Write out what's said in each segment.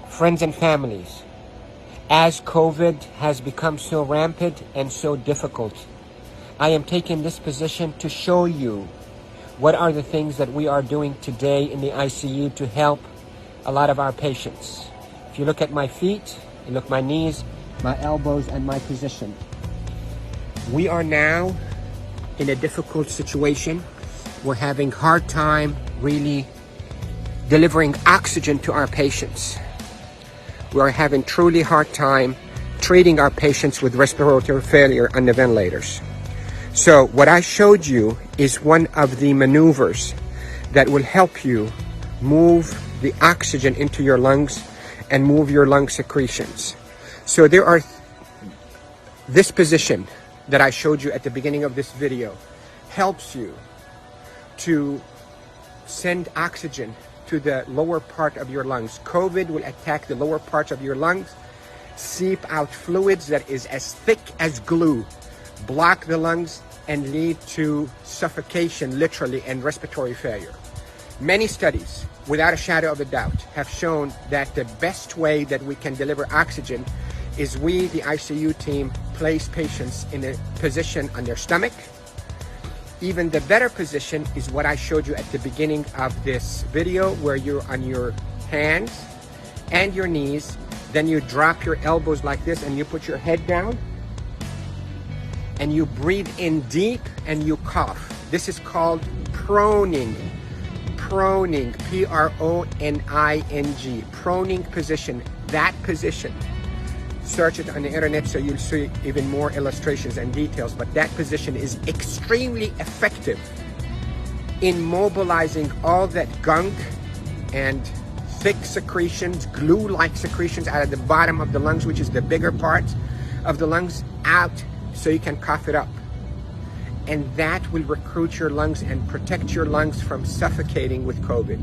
Friends and families, as COVID has become so rampant and so difficult, I am taking this position to show you what are the things that we are doing today in the ICU to help a lot of our patients. If you look at my feet, you look at my knees, my elbows, and my position. We are now in a difficult situation. We're having hard time really delivering oxygen to our patients. We are having truly hard time treating our patients with respiratory failure on the ventilators. So what I showed you is one of the maneuvers that will help you move the oxygen into your lungs and move your lung secretions. So there are this position that I showed you at the beginning of this video helps you to send oxygen to the lower part of your lungs. COVID will attack the lower parts of your lungs, seep out fluids that is as thick as glue, block the lungs, and lead to suffocation, literally, and respiratory failure. Many studies, without a shadow of a doubt, have shown that the best way that we can deliver oxygen is we, the ICU team, place patients in a position on their stomach. Even the better position is what I showed you at the beginning of this video, where you're on your hands and your knees, then you drop your elbows like this and you put your head down and you breathe in deep and you cough. This is called proning. Proning, P-R-O-N-I-N-G, proning position. That position, search it on the internet so you'll see even more illustrations and details, but that position is extremely effective in mobilizing all that gunk and thick secretions, glue-like secretions out of the bottom of the lungs, which is the bigger part of the lungs, out so you can cough it up. And that will recruit your lungs and protect your lungs from suffocating with COVID.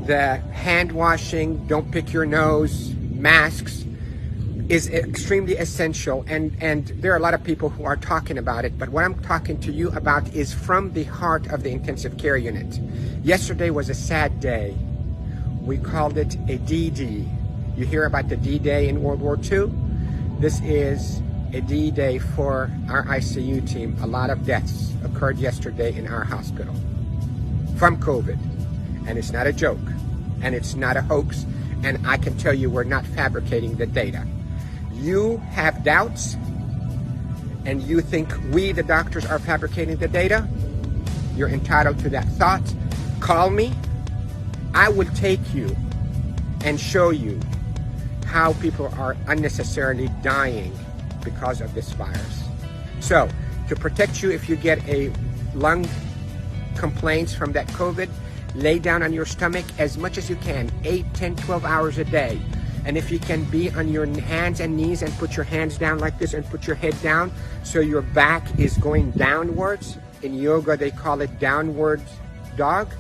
The hand washing, don't pick your nose, masks, is extremely essential, and there are a lot of people who are talking about it, but what I'm talking to you about is from the heart of the intensive care unit. Yesterday was a sad day. We called it a D-Day. You hear about the D-Day in World War II? This is a D-Day for our ICU team. A lot of deaths occurred yesterday in our hospital from COVID, and it's not a joke, and it's not a hoax, and I can tell you we're not fabricating the data. You have doubts and you think we, the doctors, are fabricating the data. You're entitled to that thought. Call me. I will take you and show you how people are unnecessarily dying because of this virus. So, to protect you if you get a lung complaints from that COVID, lay down on your stomach as much as you can, 8, 10, 12 hours a day. And if you can be on your hands and knees and put your hands down like this and put your head down so your back is going downwards. In yoga, they call it downward dog.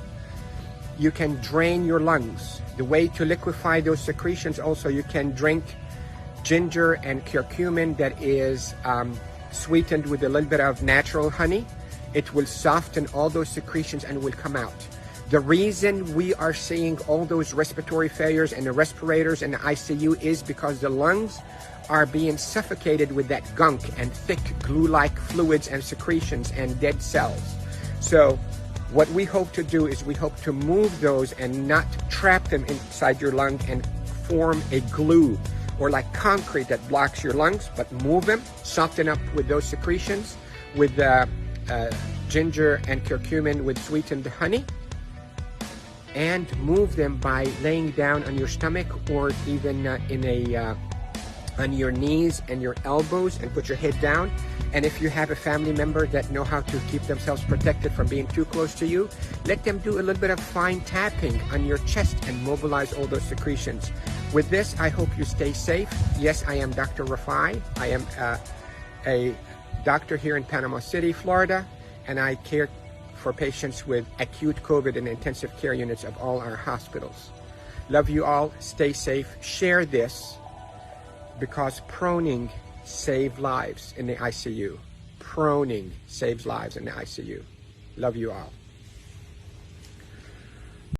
You can drain your lungs. The way to liquefy those secretions also, you can drink ginger and curcumin that is sweetened with a little bit of natural honey. It will soften all those secretions and will come out. The reason we are seeing all those respiratory failures and the respirators and the ICU is because the lungs are being suffocated with that gunk and thick glue-like fluids and secretions and dead cells. So what we hope to do is we hope to move those and not trap them inside your lung and form a glue or like concrete that blocks your lungs, but move them, soften up with those secretions with ginger and curcumin with sweetened honey, and move them by laying down on your stomach or even on your knees and your elbows and put your head down. And if you have a family member that know how to keep themselves protected from being too close to you, let them do a little bit of fine tapping on your chest and mobilize all those secretions. With this, I hope you stay safe. Yes, I am Dr. Rafai. I am a doctor here in Panama City, Florida, and I care for patients with acute COVID in intensive care units of all our hospitals. Love you all. Stay safe. Share this because proning saves lives in the ICU. proning saves lives in the ICU. Love you all.